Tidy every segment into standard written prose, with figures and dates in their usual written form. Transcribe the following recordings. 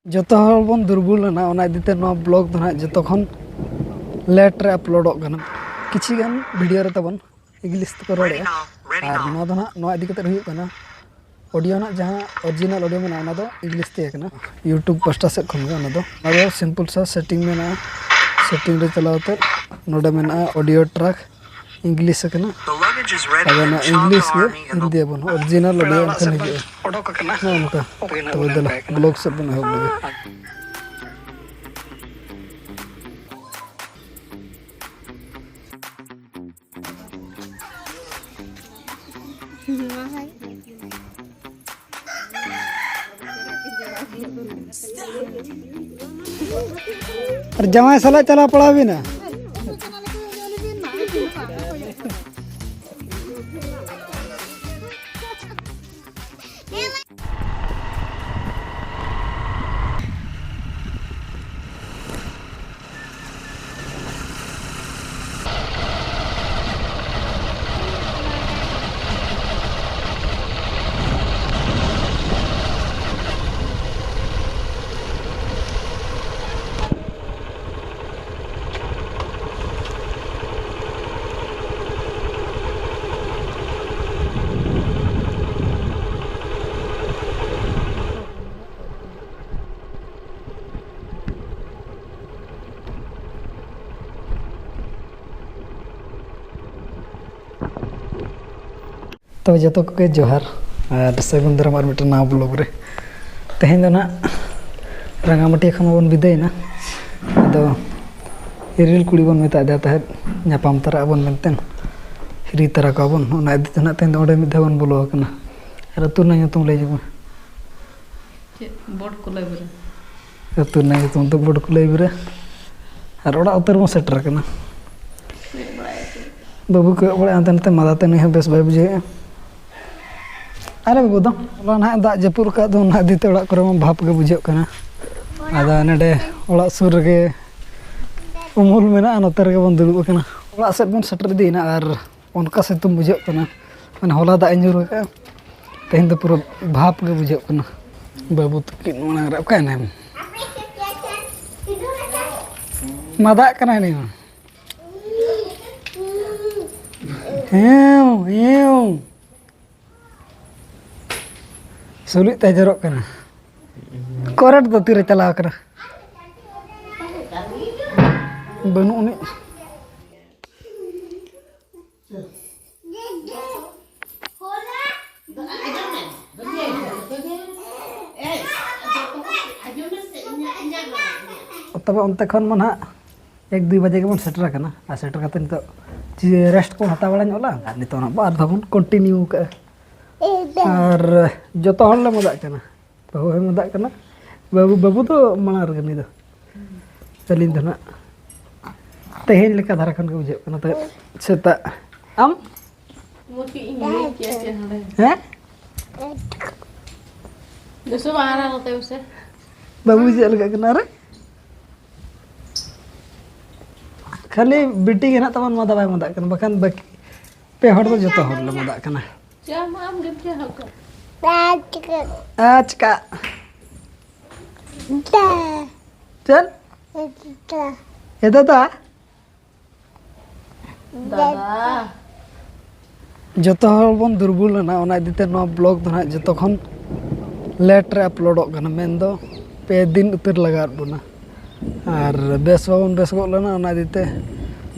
जोतो हर बन दुर्बल ना ओना इदीते नो ब्लॉग दो ना जोतो खन लेट रे अपलोडोग गना किछि गान वीडियो रे तबन इंग्लिश ते रोड़े आर नो दो ना नो इदी कते हुयु कना ऑडियो ना जहां ओरिजिनल ऑडियो में ना दो इंग्लिश ते कना यूट्यूब पास्टा से खन गे ना दो सिंपल सा सेटिंग में ना सेटिंग रे चलावते नोडे में ना ऑडियो ट्रैक इंग्लिश कना अदा ना इंग्लिश के हिंदी बन ओरिजिनल ऑडियो खन हिजु ओडोक कना नोका तो दला ब्लॉग से बन हो लगे और जमाई साला चला पड़ा भी ना तो जो के जोहार और सगुन दरम और मिट्टी नाव ब्लॉग रे तेहें दो ना रंगामटी खन बन विदायना अदो इरिल कुड़ी बन मेता दे तहे नापाम तरा बन मेनतेन हिरी तरा का बन ओना इदी तना तेन दो ओडे मिधा बन बोलो कना अर तु ना तुम ले जबो बोर्ड को ले बरे तु ना तुम तो बोर्ड को ले बरे और ओडा उतर मो सेटर कना बाबू को ओडा अंतन ते मादाते नहीं बेस बाय बुझे अरे बाबू दो ना दा जपुर का दो ना दिते ओडा करे भाप के बुझे कना आदा नडे ओडा सुर गे उमुल मेना नतर के बन दुलु कना ओडा से बन सेटर दीना और उनका से तुम बुझे कना माने होला दा इंजुर का तेन तो पूरा भाप के बुझे कना बाबू तो किन मना रे का ना मादा कना नहीं हेव सुली तजरो कना कोरट दो तीर चला करा बनु ने तब अंत खन मन 1-2 बजे के मन सेटर कना आ सेटर कते तो रेस्ट को हता बड़ा नोला नितो ना बाद भाबन कंटिन्यू का और जतो हल मदा कना बहु हे मदा कना बाबू बाबू तो मनार गनी दो चलिन दना तेहेन लेका धारा खन के बुझे कना त सेता आम मोटी इंग्लिश के हले हैं दोसो बाहर होते उसे बाबू जे लगा कना रे खाली बिटी के ना तमन मदा बाय मदा कना बखान बाकी पे हड़ तो जतो हड़ ले मदा कना क्या माम गप्पे हको आज का चल ये दादा जोतो हर बन दुर्बल ना ओना इदीते नो ब्लॉग दो ना जोतो खन लेट रे अपलोडोग गना मेन दो पे दिन उतर लगा बना और बेस बाबन बेस गो लना ओना इदीते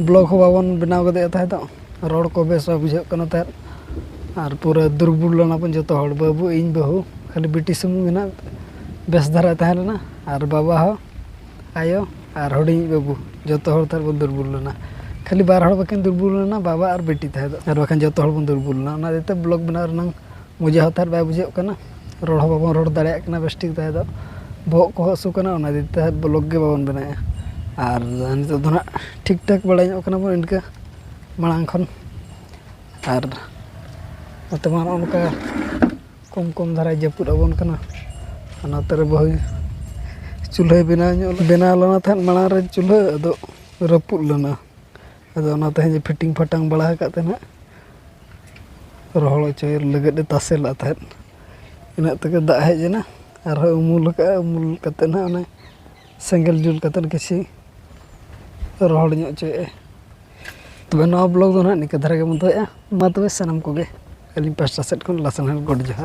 ब्लॉग हो बाबन बनाव गदे थाय तो रोड को बेस बुझे कना थाय और पूरा दुर्बल लना पन जोतो हड़ बाबू इन बहु खाली बिटी सुमु मेना बेस धरा तहलना और बाबा हो आयो और हडी बाबू जोतो हड़ तार बन दुर्बल लना खाली बार हड़ बकिन दुर्बल लना बाबा और बेटी तहे और बखन जोतो हड़ बन दुर्बल लना ओना देते ब्लॉग बना रनंग मजा होतार बाय बुझे कना रोड हो बाबन रोड दाड़े कना बेस्टिक तहे दो बोक को हसु कना ओना देते ब्लॉग के बाबन बनाया और नितो दो ना ठीक ठाक बड़ा ᱧᱚᱜ कना बन इनका मांग खन और तमाम उनका कम कम धारा जपुर अबन कना अनातर बहु चूल्हा बना लना था माड़ा रे चूल्हा अदो रपुद लना अदो ना तहे फिटिंग फटांग बड़ा करते ना रोहड़ चोर लगत तासे ला था इन तक दा हेजना आरहᱚᱸ उमुल ᱠᱟᱜᱼᱟ ᱩमुल ᱠᱟᱛᱮᱫ ᱱᱟᱦᱟᱜ ᱚᱱᱮ ᱥᱮᱸᱜᱮᱞ ᱡᱩᱞ ᱠᱟᱛᱮᱫ ᱠᱤᱪᱷᱤ ᱨᱚᱦᱚᱲ ᱧᱚᱜ ᱦᱚᱪᱚᱭᱮᱜᱼᱟ ᱛᱚᱵᱮ ᱱᱚᱣᱟ ᱵᱞᱚᱜ ᱫᱚ ᱱᱟᱦᱟᱜ ᱱᱤᱝᱠᱟᱹ ᱫᱷᱟᱨᱟ ᱜᱮ ᱵᱚᱱ ᱫᱚᱦᱚᱭᱮᱜᱼᱟ ᱢᱟ ᱛᱚᱵᱮ ᱥᱟᱱᱟᱢ ᱠᱚᱜᱮ ᱟᱹᱞᱤᱧ ᱯᱟᱥᱴᱟ ᱥᱮᱫ ᱠᱷᱚᱱ ᱞᱟᱥᱟᱲᱦᱮᱫ ᱜᱚᱰ ᱡᱚᱦᱟᱨ